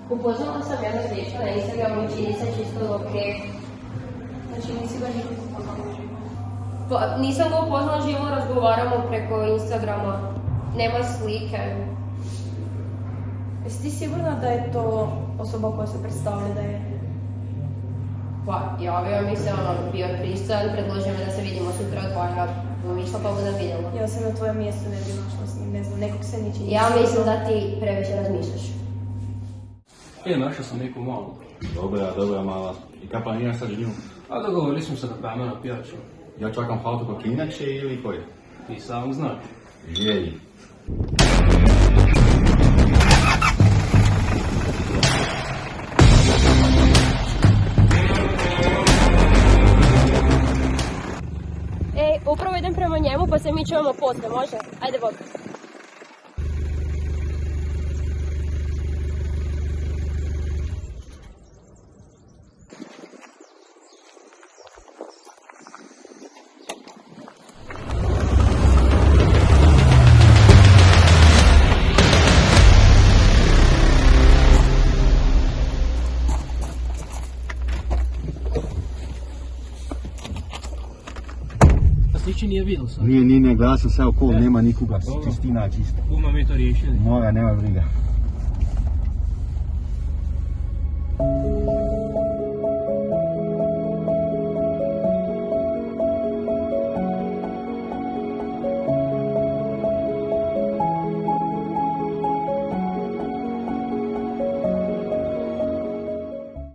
Upoznala sam jednog dječka na Instagramu i čini se čisto ok. Znači nisi ga živo upoznala? Pa nisam ga upoznala živo, razgovaramo preko Instagrama. Nema slike. Jesi ti sigurna da je to osoba koja se predstavlja da je? Pa javio mi se, bio je pristojan, predložio me da se vidimo sutra od 2, ja bom išla pa budem vidjela. Ja sam na tvojem mjestu ne bi našla s njim, ne znam, nekog se ničim. Ja mislim da ti previše razmišljaš. Našao sam neku malu. Dobra mala. I kaj planiraš sad z njo? A dogovorili smo se da pojamo na pijaču. Ja čakam haltu kod inače ili koje? Ti sam znaš. Jej. Upravo idem prema njemu pa se mi čujemo poslije, može? Ajde, bok. Sliči nije vidio sam. Nije, gledao sam sve okolo, nema nikoga, čistina je čista. Buma mi to riješili. Nema briga.